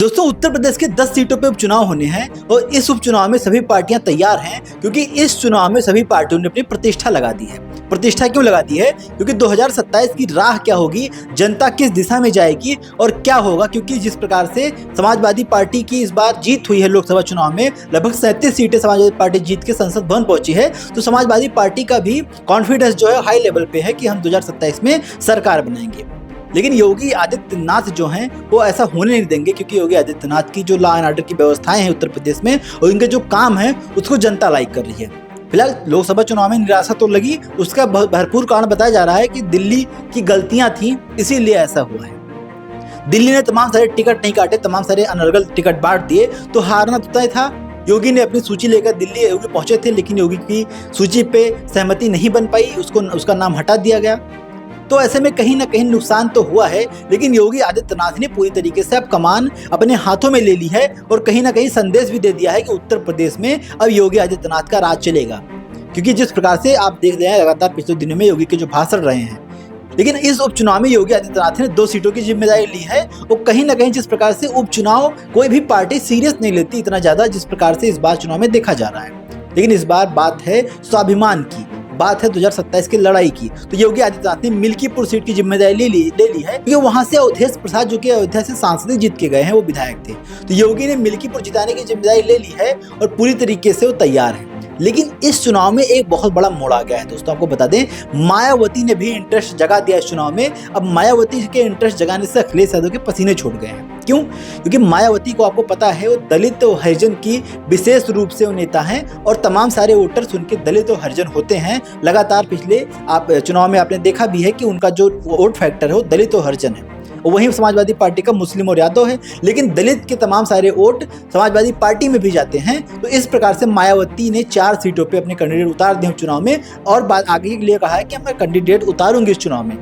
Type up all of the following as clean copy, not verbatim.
दोस्तों, उत्तर प्रदेश के 10 सीटों पे उपचुनाव होने हैं और इस उपचुनाव में सभी पार्टियां तैयार हैं क्योंकि इस चुनाव में सभी पार्टियों ने अपनी प्रतिष्ठा लगा दी है। प्रतिष्ठा क्यों लगा दी है? क्योंकि 2027 की राह क्या होगी, जनता किस दिशा में जाएगी और क्या होगा। क्योंकि जिस प्रकार से समाजवादी पार्टी की इस बार जीत हुई है लोकसभा चुनाव में, लगभग 37 सीटें समाजवादी पार्टी जीत के संसद भवन पहुंची है, तो समाजवादी पार्टी का भी कॉन्फिडेंस जो है हाई लेवल पे है कि हम 2027 में सरकार बनाएंगे। लेकिन योगी आदित्यनाथ जो हैं वो ऐसा होने नहीं देंगे, क्योंकि योगी आदित्यनाथ की जो लॉ एंड ऑर्डर की व्यवस्थाएं हैं उत्तर प्रदेश में और इनके जो काम है उसको जनता लाइक कर रही है। फिलहाल लोकसभा चुनाव में निराशा तो लगी, उसका भरपूर कारण बताया जा रहा है कि दिल्ली की गलतियां थी, इसीलिए ऐसा हुआ है। दिल्ली ने तमाम सारे टिकट नहीं काटे, तमाम सारे अनर्गल टिकट बांट दिए, तो हारना तो तय था। योगी ने अपनी सूची लेकर दिल्ली योगी पहुंचे थे, लेकिन योगी की सूची पे सहमति नहीं बन पाई, उसका नाम हटा दिया गया। तो ऐसे में कहीं ना कहीं नुकसान तो हुआ है, लेकिन योगी आदित्यनाथ ने पूरी तरीके से अब कमान अपने हाथों में ले ली है और कहीं ना कहीं संदेश भी दे दिया है कि उत्तर प्रदेश में अब योगी आदित्यनाथ का राज चलेगा। क्योंकि जिस प्रकार से आप देख रहे हैं लगातार पिछले दिनों में योगी के जो भाषण रहे हैं, लेकिन इस उपचुनाव में योगी आदित्यनाथ ने 2 सीटों की जिम्मेदारी ली है और कहीं ना कहीं जिस प्रकार से उपचुनाव कोई भी पार्टी सीरियस नहीं लेती इतना ज्यादा, जिस प्रकार से इस बार चुनाव में देखा जा रहा है। लेकिन इस बार बात है स्वाभिमान की, बात है 2027 की लड़ाई की। तो योगी आदित्यनाथ ने मिल्कीपुर सीट की जिम्मेदारी ले ली है, क्योंकि वहां से अवधेश प्रसाद जो कि अयोध्या से सांसद जीत के गए हैं, वो विधायक थे। तो योगी ने मिल्कीपुर जिताने की जिम्मेदारी ले ली है और पूरी तरीके से वो तैयार है। लेकिन इस चुनाव में एक बहुत बड़ा मोड़ आ गया है दोस्तों। आपको बता दें, मायावती ने भी इंटरेस्ट जगा दिया इस चुनाव में। अब मायावती के इंटरेस्ट जगाने से अखिलेश यादव के पसीने छूट गए हैं। क्यों? क्योंकि मायावती को आपको पता है वो दलित और हरिजन की विशेष रूप से वो नेता हैं और तमाम सारे वोटर्स उनके दलित और हरिजन होते हैं। लगातार पिछले आप चुनाव में आपने देखा भी है कि उनका जो वोट फैक्टर है वो दलित और हरिजन है। वहीं समाजवादी पार्टी का मुस्लिम और यादव है, लेकिन दलित के तमाम सारे वोट समाजवादी पार्टी में भी जाते हैं। तो इस प्रकार से मायावती ने 4 सीटों पे अपने कैंडिडेट उतार दिए चुनाव में और बात आगे के लिए कहा है कि मैं कैंडिडेट उतारूंगी इस चुनाव में।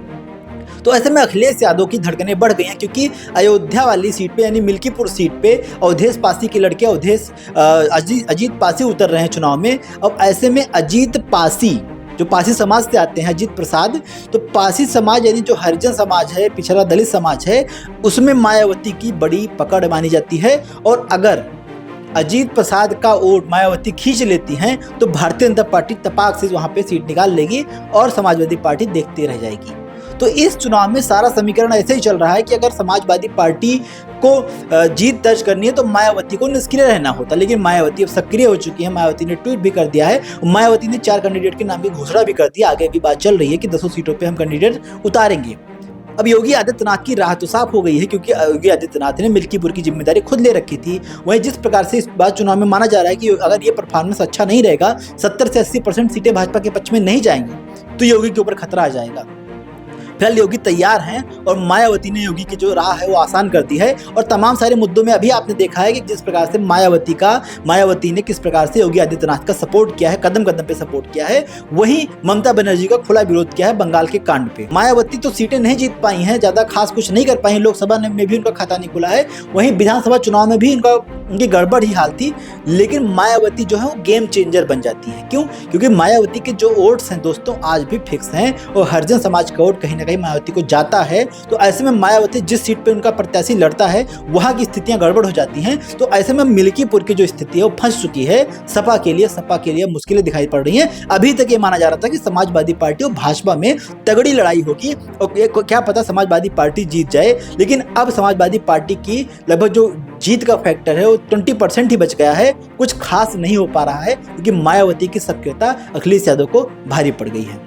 तो ऐसे में अखिलेश यादव की धड़कनें बढ़ गई हैं, क्योंकि अयोध्या वाली सीट पे यानी मिल्कीपुर सीट पे अवधेश पासी के लड़के अजीत पासी उतर रहे हैं चुनाव में। अब ऐसे में अजीत पासी जो पासी समाज से आते हैं, अजीत प्रसाद, तो पासी समाज यानी जो हरिजन समाज है, पिछड़ा दलित समाज है, उसमें मायावती की बड़ी पकड़ मानी जाती है। और अगर अजीत प्रसाद का वोट मायावती खींच लेती हैं तो भारतीय जनता पार्टी तपाक से वहां पे सीट निकाल लेगी और समाजवादी पार्टी देखती रह जाएगी। तो इस चुनाव में सारा समीकरण ऐसे ही चल रहा है कि अगर समाजवादी पार्टी को जीत दर्ज करनी है तो मायावती को निष्क्रिय रहना होता, लेकिन मायावती अब सक्रिय हो चुकी है। मायावती ने ट्वीट भी कर दिया है, मायावती ने 4 कैंडिडेट के नाम की घोषणा भी कर दी। आगे भी बात चल रही है कि 10 सीटों पे हम कैंडिडेट उतारेंगे। अब योगी आदित्यनाथ की राह तो साफ हो गई है, क्योंकि योगी आदित्यनाथ ने मिल्कीपुर की जिम्मेदारी खुद ले रखी थी। वहीं जिस प्रकार से इस बार चुनाव में माना जा रहा है कि अगर ये परफॉर्मेंस अच्छा नहीं रहेगा, 70 से 80% सीटें भाजपा के पक्ष में नहीं जाएंगी, तो योगी के ऊपर खतरा आ जाएगा। फिलहाल योगी तैयार हैं और मायावती ने योगी की जो राह है वो आसान कर दी है। और तमाम सारे मुद्दों में अभी आपने देखा है कि जिस प्रकार से मायावती ने किस प्रकार से योगी आदित्यनाथ का सपोर्ट किया है, कदम कदम पे सपोर्ट किया है। वहीं ममता बनर्जी का खुला विरोध किया है बंगाल के कांड पे। मायावती तो सीटें नहीं जीत पाई हैं, ज्यादा खास कुछ नहीं कर पाई, लोकसभा में भी उनका खाता नहीं खुला है, वहीं विधानसभा चुनाव में भी उनकी गड़बड़ ही हाल थी। लेकिन मायावती जो है वो गेम चेंजर बन जाती है। क्यों? क्योंकि मायावती के जो वोट्स हैं दोस्तों आज भी फिक्स हैं और हरिजन समाज का वोट कहीं ना कहीं मायावती को जाता है। तो ऐसे में मायावती जिस सीट पे उनका प्रत्याशी लड़ता है वहां की स्थितियां गड़बड़ हो जाती हैं। तो ऐसे में मिल्कीपुर की जो स्थिति है वो फंस चुकी है। सपा के लिए मुश्किलें दिखाई पड़ रही हैं। अभी तक ये माना जा रहा था कि समाजवादी पार्टी और भाजपा में तगड़ी लड़ाई होगी और क्या पता समाजवादी पार्टी जीत जाए, लेकिन अब समाजवादी पार्टी की लगभग जो जीत का फैक्टर है वो 20% ही बच गया है। कुछ खास नहीं हो पा रहा है, क्योंकि मायावती की सक्रियता अखिलेश यादव को भारी पड़ गई है।